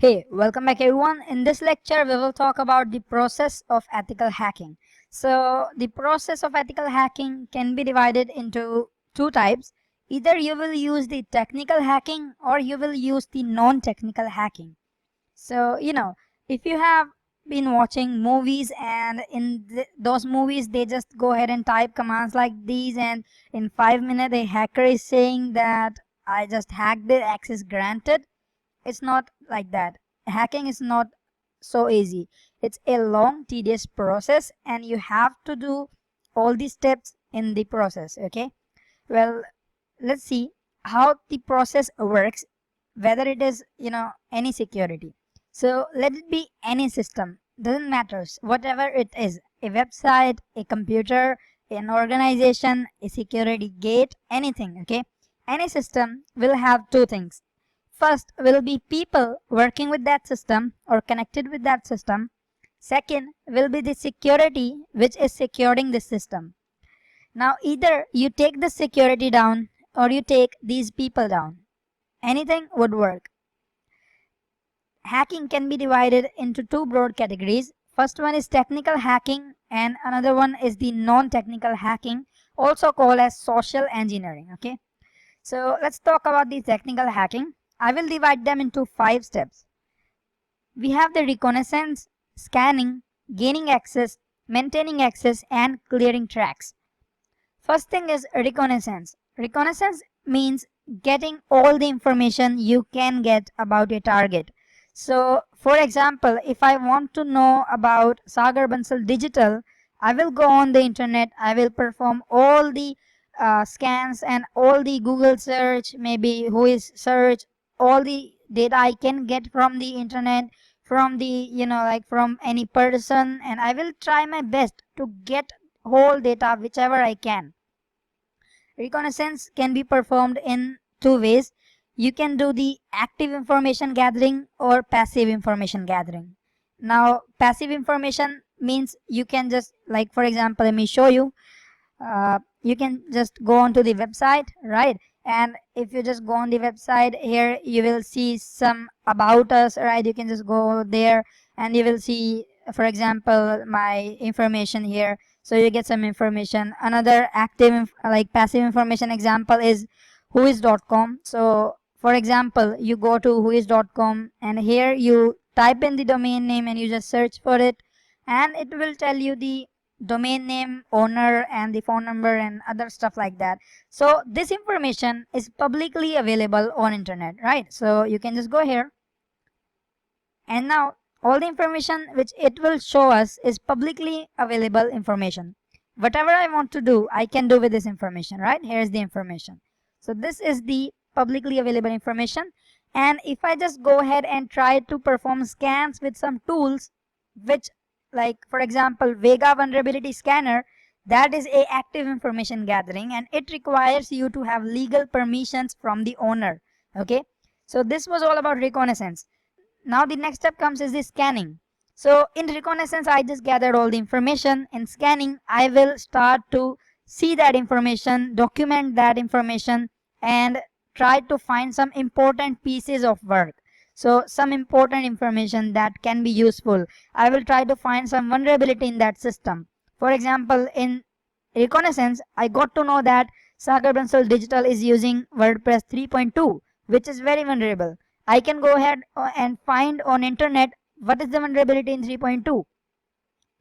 Hey, welcome back everyone. In this lecture, we will talk about the process of ethical hacking. So, the process of ethical hacking can be divided into two types. Either you will use the technical hacking or you will use the non-technical hacking. So, if you have been watching movies and in those movies they just go ahead and type commands like these, and in 5 minutes a hacker is saying that I just hacked the access granted. It's not like that. Hacking is not so easy. It's a long, tedious process, and you have to do all these steps in the process. Okay. Well, let's see how the process works, whether it is, any security. So let it be any system. Doesn't matter. Whatever it is, a website, a computer, an organization, a security gate, anything. Okay. Any system will have two things. First will be people working with that system or connected with that system. Second will be the security which is securing the system. Now either you take the security down or you take these people down. Anything would work. Hacking can be divided into two broad categories. First one is technical hacking and another one is the non-technical hacking, also called as social engineering. Okay. So let's talk about the technical hacking. I will divide them into 5 steps. We have the reconnaissance, scanning, gaining access, maintaining access, and clearing tracks. First thing is reconnaissance. Reconnaissance means getting all the information you can get about a target. So, for example, if I want to know about Sagar Bansal Digital, I will go on the internet, I will perform all the scans and all the Google search, maybe Whois search, all the data I can get from the internet, from the, like from any person, and I will try my best to get whole data whichever I can. Reconnaissance can be performed in two ways. You can do the active information gathering or passive information gathering. Now, passive information means you can just, like for example, let me show you. You can just go onto the website, right? And if you just go on the website, here you will see some about us, right? You can just go there and you will see, for example, my information here. So you get some information. Another active, like passive information example is whois.com. So for example, you go to whois.com and here you type in the domain name and you just search for it, and it will tell you the domain name, owner, and the phone number and other stuff like that. So this information is publicly available on internet, right? So you can just go here, and now all the information which it will show us is publicly available information. Whatever I want to do, I can do with this information, right? Here's the information. So this is the publicly available information, and if I just go ahead and try to perform scans with some tools, which, like for example, Vega vulnerability scanner, that is a active information gathering and it requires you to have legal permissions from the owner. Okay, so this was all about reconnaissance. Now the next step comes is the scanning. So in reconnaissance, I just gathered all the information. In scanning, I will start to see that information, document that information, and try to find some important pieces of work. So some important information that can be useful. I will try to find some vulnerability in that system. For example, in reconnaissance, I got to know that Sagar Bansal Digital is using WordPress 3.2, which is very vulnerable. I can go ahead and find on internet what is the vulnerability in 3.2.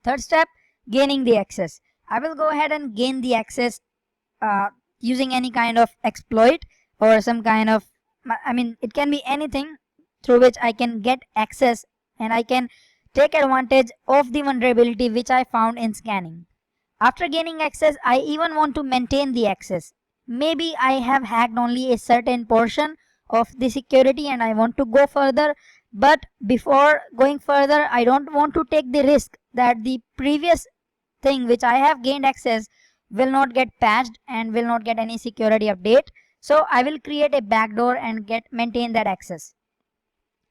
Third step, gaining the access. I will go ahead and gain the access uh, using any kind of exploit or some kind of, I mean, it can be anything through which I can get access and I can take advantage of the vulnerability which I found in scanning. After gaining access, I even want to maintain the access. Maybe I have hacked only a certain portion of the security and I want to go further, but before going further, I don't want to take the risk that the previous thing which I have gained access will not get patched and will not get any security update. So I will create a backdoor and maintain that access.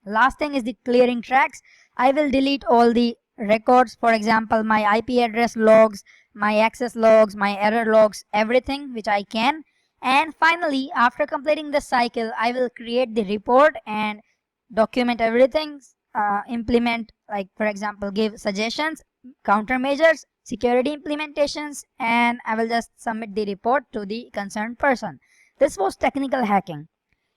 Last thing is the clearing tracks. I will delete all the records, for example, my IP address logs, my access logs, my error logs, everything which I can. And finally, after completing the cycle, I will create the report and document everything, implement, like for example, give suggestions, countermeasures, security implementations, and I will just submit the report to the concerned person. This was technical hacking.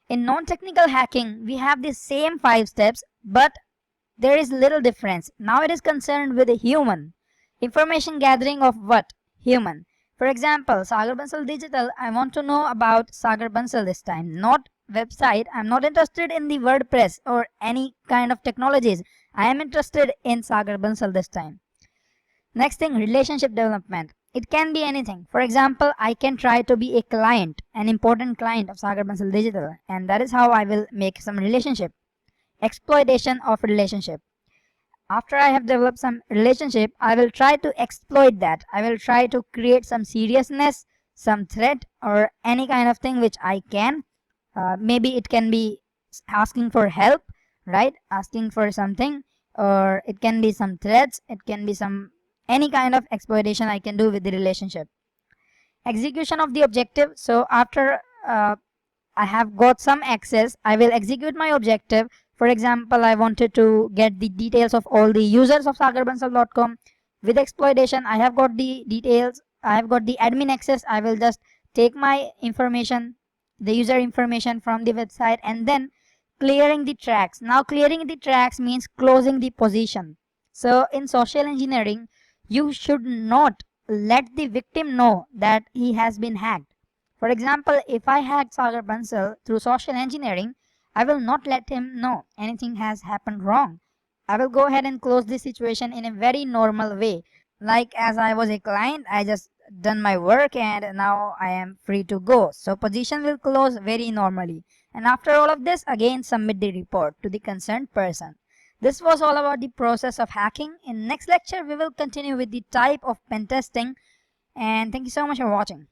In non-technical hacking, we have the same 5 steps, but there is little difference. Now it is concerned with a human. Information gathering of what? Human. For example, Sagar Bansal Digital, I want to know about Sagar Bansal this time, not website. I'm not interested in the WordPress or any kind of technologies. I am interested in Sagar Bansal this time. Next thing, relationship development. It can be anything. For example, I can try to be a client, an important client of Sagar Bansal Digital, and that is how I will make some relationship. Exploitation of relationship. After I have developed some relationship, I will try to exploit that. I will try to create some seriousness, some threat, or any kind of thing which I can. Maybe it can be asking for help, right? Asking for something, or it can be some threats. It can be some any kind of exploitation I can do with the relationship. Execution of the objective. So after I have got some access, I will execute my objective. For example, I wanted to get the details of all the users of sagarbansal.com. With exploitation, I have got the details. I have got the admin access. I will just take my information, the user information from the website, and then clearing the tracks. Now clearing the tracks means closing the position. So in social engineering, you should not let the victim know that he has been hacked. For example, if I hacked Sagar Bansal through social engineering, I will not let him know anything has happened wrong. I will go ahead and close this situation in a very normal way. Like as I was a client, I just done my work and now I am free to go. So position will close very normally. And after all of this, again submit the report to the concerned person. This was all about the process of hacking. In next lecture, we will continue with the type of pen testing. And thank you so much for watching.